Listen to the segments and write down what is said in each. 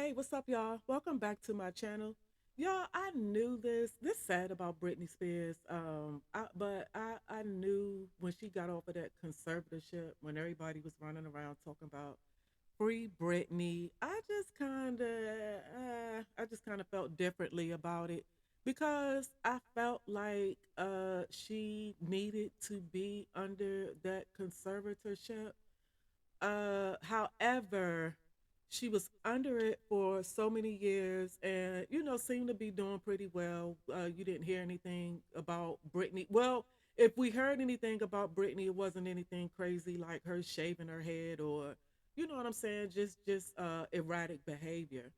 Hey, what's up, y'all? Welcome back to my channel. Y'all, I knew this sad about Britney Spears. But I knew when she got off of that conservatorship, when everybody was running around talking about free Britney, I just kind of felt differently about it because I felt like she needed to be under that conservatorship. However, she was under it for so many years and, seemed to be doing pretty well. You didn't hear anything about Britney. Well, if we heard anything about Britney, it wasn't anything crazy like her shaving her head or, you know what I'm saying, just erratic behavior.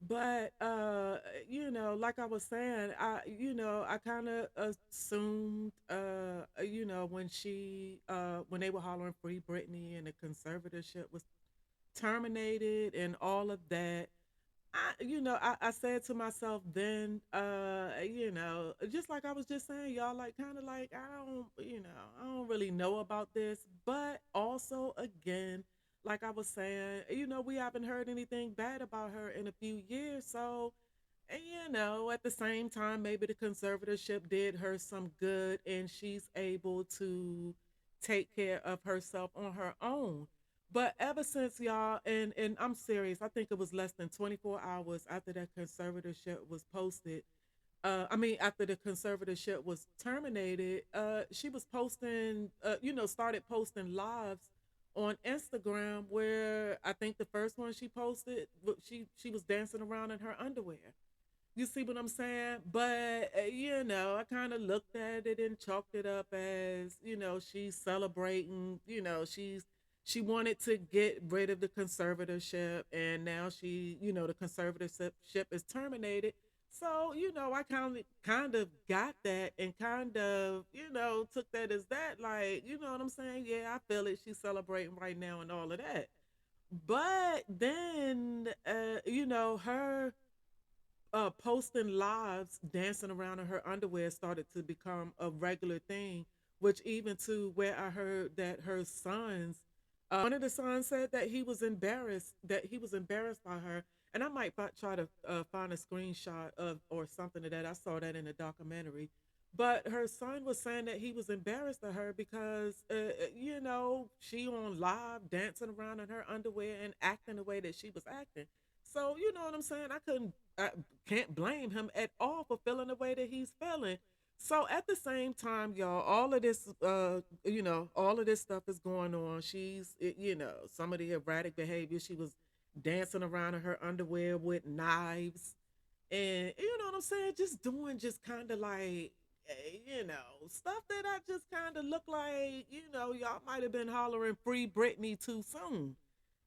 But like I was saying, I kind of assumed when they were hollering free Britney and the conservatorship was terminated and all of that. I said to myself then, just like I was just saying, y'all, like kind of like I don't really know about this, but also again, like I was saying, we haven't heard anything bad about her in a few years. So, and, at the same time, maybe the conservatorship did her some good and she's able to take care of herself on her own. But ever since y'all, and I'm serious, I think it was less than 24 hours after that conservatorship was posted. After the conservatorship was terminated, she was posting, started posting lives on Instagram where I think the first one she posted, she was dancing around in her underwear. You see what I'm saying? But I kind of looked at it and chalked it up as, she's celebrating, she wanted to get rid of the conservatorship and now the conservatorship is terminated. So, I kind of got that and kind of, took that as that, like, you know what I'm saying? Yeah, I feel it. She's celebrating right now and all of that. But then her posting lives dancing around in her underwear started to become a regular thing, which even to where I heard that her sons, one of the sons said that he was embarrassed by her. And I might try to find a screenshot of or something of that. I saw that in a documentary. But her son was saying that he was embarrassed of her because, she on live dancing around in her underwear and acting the way that she was acting. So you know what I'm saying? I can't blame him at all for feeling the way that he's feeling. So at the same time, y'all, all of this stuff is going on. Some of the erratic behavior. She was dancing around in her underwear with knives, and you know what I'm saying, just doing just kind of like, stuff that I just kind of look like, y'all might have been hollering free Britney too soon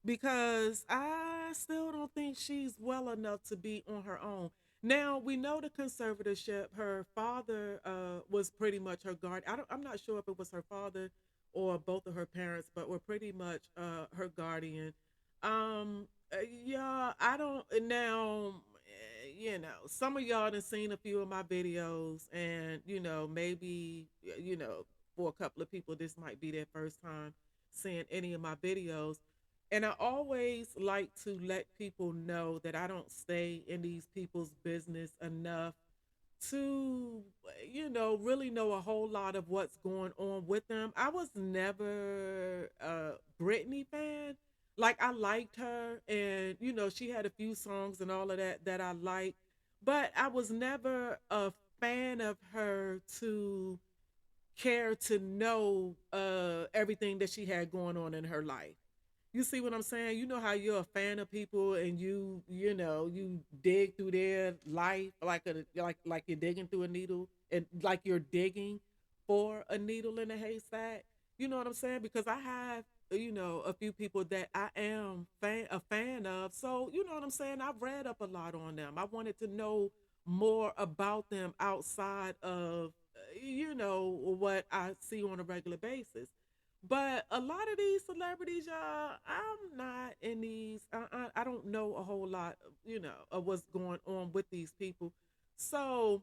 because I still don't think she's well enough to be on her own. Now we know the conservatorship. Her father was pretty much her guard. I'm not sure if it was her father or both of her parents, but were pretty much her guardian. Yeah, I don't now. Some of y'all done seen a few of my videos, and maybe for a couple of people, this might be their first time seeing any of my videos. And I always like to let people know that I don't stay in these people's business enough to, really know a whole lot of what's going on with them. I was never a Britney fan. Like, I liked her, and she had a few songs and all of that I liked, but I was never a fan of her to care to know everything that she had going on in her life. You see what I'm saying? You know how you're a fan of people and you dig through their life like you're digging through a needle and like you're digging for a needle in a haystack. You know what I'm saying? Because I have a few people that I am a fan of. So, you know what I'm saying? I've read up a lot on them. I wanted to know more about them outside of what I see on a regular basis. But a lot of these celebrities, y'all, I'm not in these. I don't know a whole lot, of what's going on with these people. So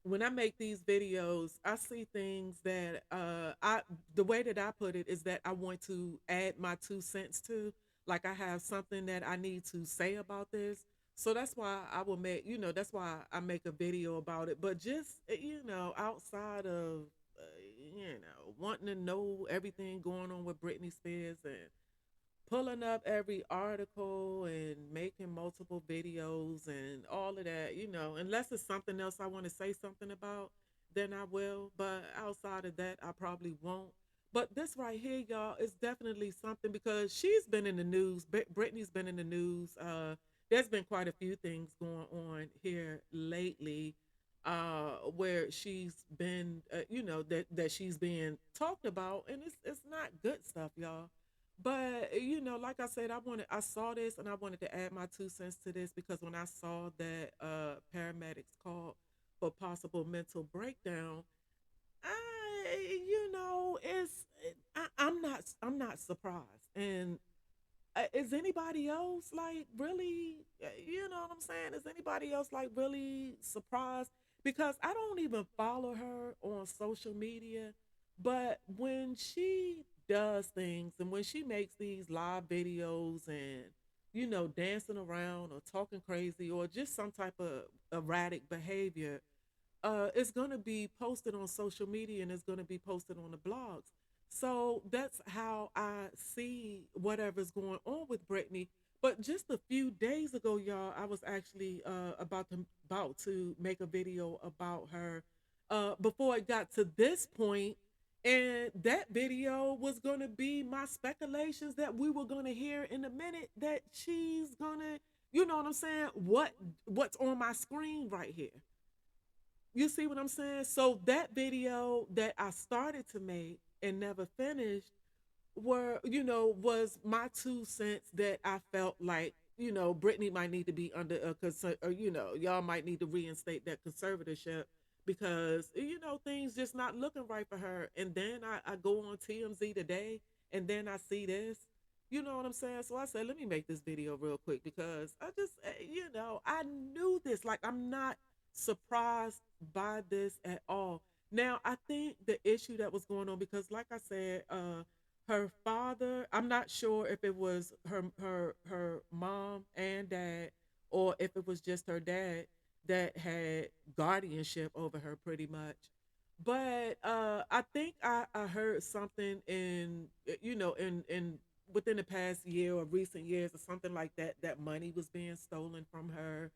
when I make these videos, I see things that I the way that I put it is that I want to add my 2 cents to. like I have something that I need to say about this. So that's why I will make, that's why I make a video about it. But just, outside of, wanting to know everything going on with Britney Spears and pulling up every article and making multiple videos and all of that, unless it's something else I want to say something about, then I will. But outside of that, I probably won't. But this right here, y'all, is definitely something because she's been in the news. Britney's been in the news. There's been quite a few things going on here lately, where she's been, that she's being talked about, and it's not good stuff, y'all. But like I said, I saw this and I wanted to add my 2 cents to this because when I saw that paramedics called for possible mental breakdown, I'm not surprised. And is anybody else like really, you know what I'm saying? Is anybody else like really surprised? Because I don't even follow her on social media, but when she does things and when she makes these live videos and, dancing around or talking crazy or just some type of erratic behavior, it's going to be posted on social media and it's going to be posted on the blogs. So that's how I see whatever's going on with Britney. But just a few days ago, y'all, I was actually about to make a video about her. Before it got to this point, and that video was gonna be my speculations that we were gonna hear in a minute that she's gonna, you know what I'm saying? What's on my screen right here? You see what I'm saying? So that video that I started to make and never finished was my 2 cents that I felt like, Brittany might need to be under a concern, or, y'all might need to reinstate that conservatorship because, things just not looking right for her. And then I go on TMZ today and then I see this. You know what I'm saying? So I said, let me make this video real quick because I just, I knew this. Like, I'm not surprised by this at all. Now, I think the issue that was going on because, like I said, her father, I'm not sure if it was her mom and dad or if it was just her dad that had guardianship over her pretty much. But I think I heard something in, in within the past year or recent years or something like that, that money was being stolen from her,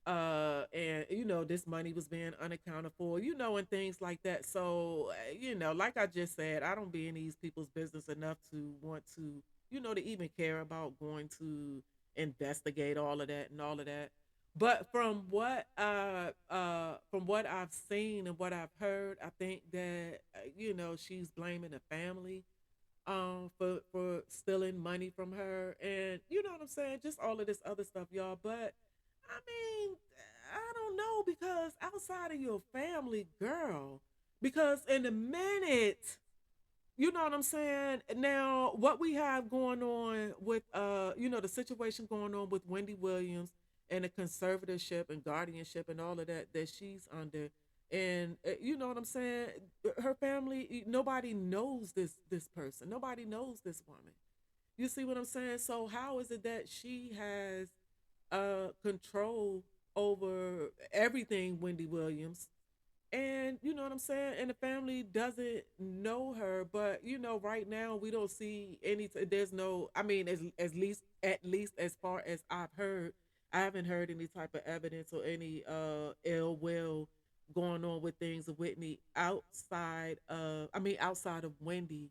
and this money was being unaccounted for, and things like that. So like I just said, I don't be in these people's business enough to want to, to even care about going to investigate all of that and all of that. But from what I've seen and what I've heard, I think that she's blaming the family for stealing money from her, and you know what I'm saying, just all of this other stuff, y'all. But I mean, I don't know because outside of your family, girl, because in a minute, you know what I'm saying? Now, what we have going on with the situation going on with Wendy Williams and the conservatorship and guardianship and all of that that she's under. And you know what I'm saying? Her family, nobody knows this person. Nobody knows this woman. You see what I'm saying? So how is it that she has control over everything, Wendy Williams, and you know what I'm saying, and the family doesn't know her? But right now we don't see any there's no, I mean, at least as far as I've heard, I haven't heard any type of evidence or any ill will going on with things of Whitney outside of Wendy.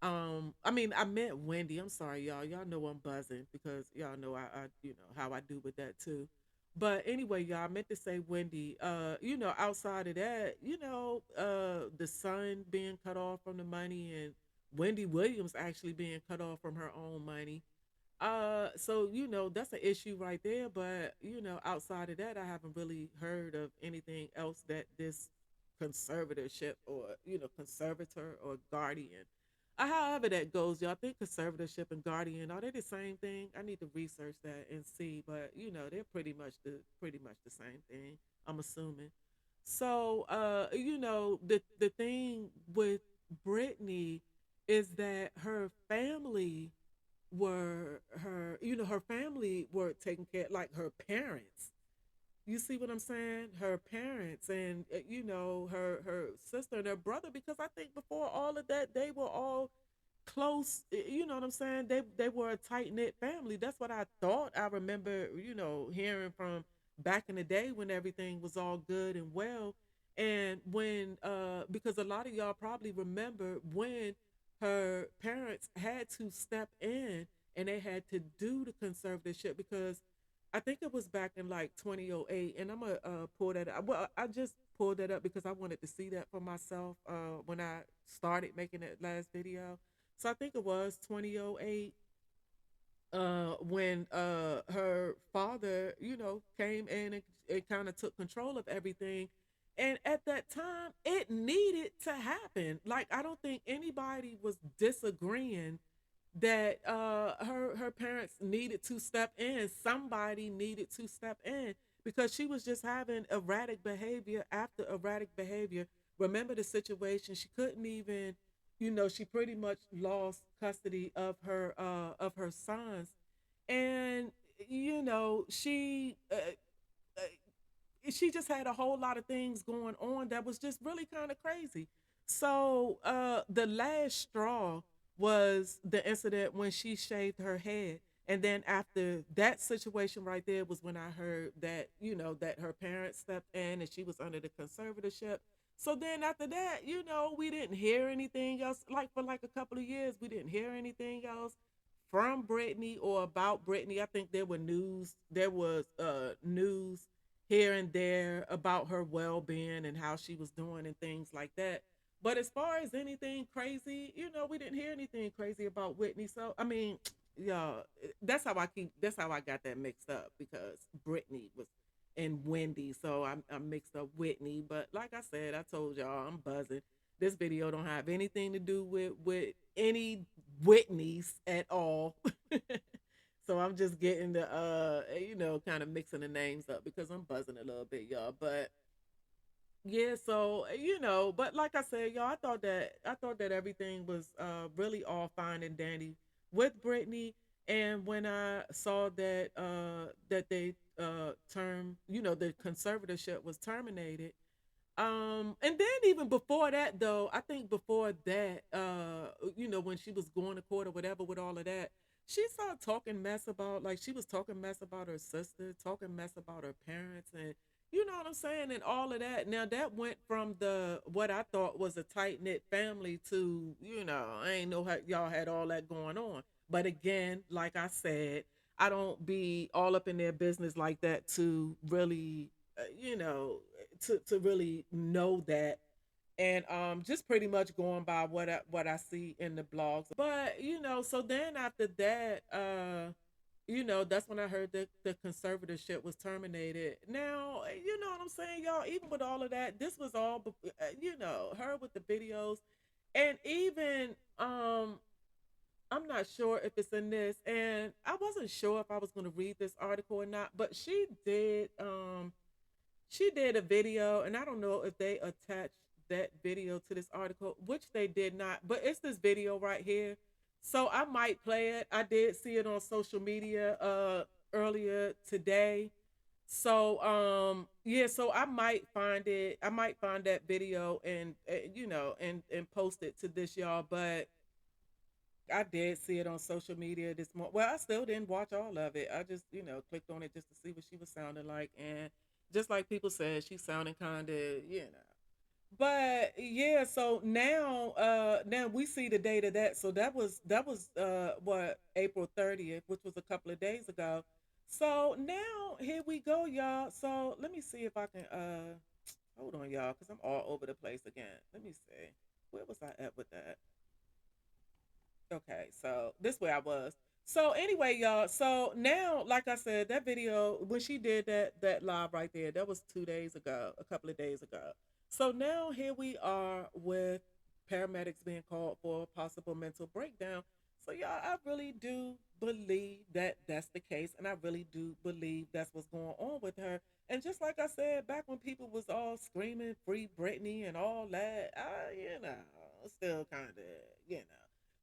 I mean, I meant Wendy. I'm sorry, y'all. Y'all know I'm buzzing because y'all know I how I do with that too. But anyway, y'all, I meant to say Wendy. Outside of that, the son being cut off from the money and Wendy Williams actually being cut off from her own money. So that's an issue right there. But outside of that, I haven't really heard of anything else that this conservatorship or conservator or guardian, however that goes, y'all. I think conservatorship and guardian, are they the same thing? I need to research that and see. But they're pretty much the same thing, I'm assuming. So the thing with Britney is that her family were her, her family were taking care, like her parents. You see what I'm saying? Her parents and her sister and her brother, because I think before all of that they were all close. You know what I'm saying? They were a tight knit family. That's what I thought. I remember, hearing from back in the day when everything was all good and well. And when because a lot of y'all probably remember when her parents had to step in and they had to do the conservatorship, because I think it was back in like 2008, and I'm gonna pull that up. Well, I just pulled that up because I wanted to see that for myself when I started making that last video. So I think it was 2008 when her father, came in and kind of took control of everything. And at that time, it needed to happen. Like, I don't think anybody was disagreeing that her parents needed to step in. Somebody needed to step in because she was just having erratic behavior after erratic behavior. Remember the situation? She couldn't even, she pretty much lost custody of her sons, and she just had a whole lot of things going on that was just really kind of crazy. So the last straw was the incident when she shaved her head. And then after that situation right there was when I heard that, that her parents stepped in and she was under the conservatorship. So then after that, we didn't hear anything else. Like for like a couple of years, we didn't hear anything else from Britney or about Britney. I think there was news here and there about her well-being and how she was doing and things like that. But as far as anything crazy, we didn't hear anything crazy about Whitney. So I mean, yeah, that's how I got that mixed up, because Britney was in Wendy, so I mixed up Whitney. But like I said, I told y'all I'm buzzing. This video don't have anything to do with any Whitneys at all. So I'm just getting the kind of mixing the names up because I'm buzzing a little bit, y'all. But yeah, so but like I said, y'all, I thought that everything was really all fine and dandy with Britney. And when I saw that they the conservatorship was terminated, and then even before that though, I think before that, when she was going to court or whatever with all of that, she started talking mess about, like, she was talking mess about her sister, talking mess about her parents, and you know what I'm saying, and all of that. Now that went from the what I thought was a tight knit family to, I ain't know how y'all had all that going on. But again, like I said, I don't be all up in their business like that to really, to really know that. And just pretty much going by what I see in the blogs. But so then after that, that's when I heard that the conservatorship was terminated. Now, you know what I'm saying, y'all, even with all of that, this was all her with the videos. And even I'm not sure if it's in this, and I wasn't sure if I was going to read this article or not, but she did a video, and I don't know if they attached that video to this article, which they did not, but it's this video right here. So I might play it. I did see it on social media earlier today. So yeah, so I might find that video and and post it to this, y'all. But I did see it on social media this morning. Well, I still didn't watch all of it. I just, clicked on it just to see what she was sounding like. And just like people said, she's sounding kind of, But yeah, so now we see the date of that. So that was what, April 30th, which was a couple of days ago. So now here we go, y'all. So let me see if I can hold on, y'all, because I'm all over the place again. Let me see. Where was I at with that? Okay, so this way I was. So anyway, y'all. So now, like I said, that video when she did that live right there, that was 2 days ago, a couple of days ago. So now here we are with paramedics being called for a possible mental breakdown. So y'all, I really do believe that that's the case, and I really do believe that's what's going on with her. And just like I said, back when people was all screaming "Free Britney" and all that, I still kind of, you know.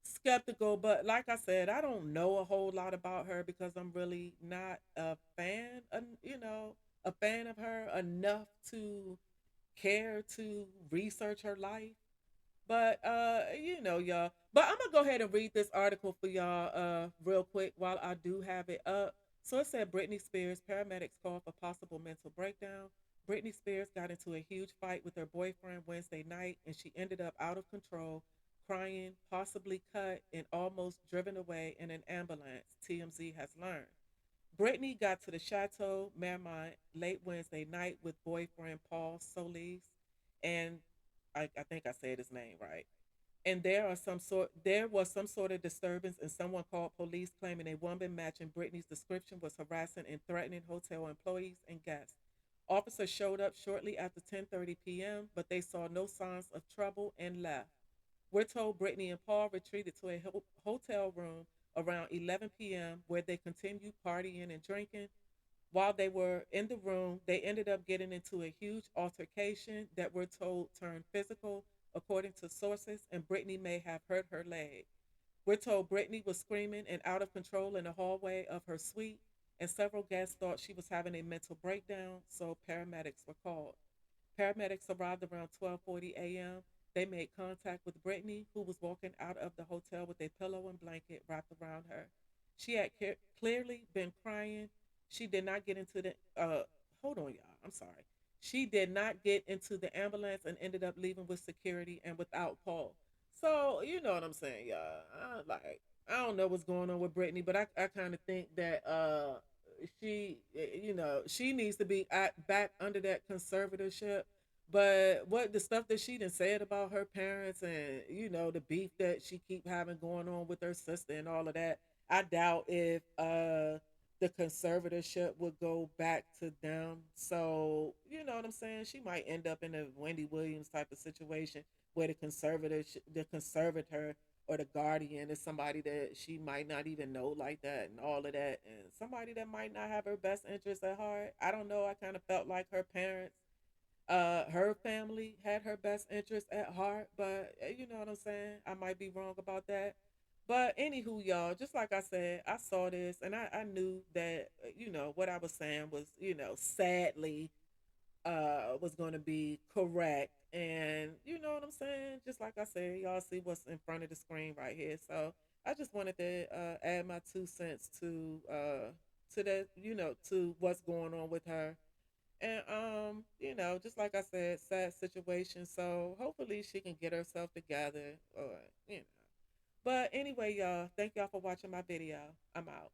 skeptical, but like I said, I don't know a whole lot about her because I'm really not a fan, a fan of her enough to care to research her life. But y'all. But I'm gonna go ahead and read this article for y'all real quick while I do have it up. So it said Britney Spears paramedics call for possible mental breakdown. Britney Spears got into a huge fight with her boyfriend Wednesday night and she ended up out of control, crying, possibly cut, and almost driven away in an ambulance, TMZ has learned. Brittany got to the Chateau Marmont late Wednesday night with boyfriend Paul Solis, and I think I said his name right. And there was some sort of disturbance, and someone called police claiming a woman matching Brittany's description was harassing and threatening hotel employees and guests. Officers showed up shortly after 10:30 p.m., but they saw no signs of trouble and left. We're told Brittany and Paul retreated to a hotel room around 11 p.m., where they continued partying and drinking. While they were in the room, they ended up getting into a huge altercation that we're told turned physical, according to sources, and Brittany may have hurt her leg. We're told Brittany was screaming and out of control in the hallway of her suite, and several guests thought she was having a mental breakdown, so paramedics were called. Paramedics arrived around 12:40 a.m. They made contact with Brittany, who was walking out of the hotel with a pillow and blanket wrapped around her. She had clearly been crying. She did not get into the hold on, y'all. I'm sorry. She did not get into the ambulance and ended up leaving with security and without Paul. So you know what I'm saying, y'all. I don't know what's going on with Brittany, but I kind of think that she needs to be back under that conservatorship. But what the stuff that she done said about her parents and the beef that she keep having going on with her sister and all of that, I doubt if the conservatorship would go back to them. So you know what I'm saying? She might end up in a Wendy Williams type of situation where the conservator or the guardian is somebody that she might not even know like that and all of that, and somebody that might not have her best interests at heart. I don't know. I kind of felt like her parents, her family had her best interest at heart, but you know what I'm saying? I might be wrong about that. But anywho, y'all, just like I said, I saw this and I knew that, what I was saying was, sadly, was going to be correct. And you know what I'm saying? Just like I said, y'all see what's in front of the screen right here. So I just wanted to add my 2 cents to that, to what's going on with her. And just like I said, sad situation. So hopefully she can get herself together, or you know. But anyway, y'all, thank y'all for watching my video. I'm out.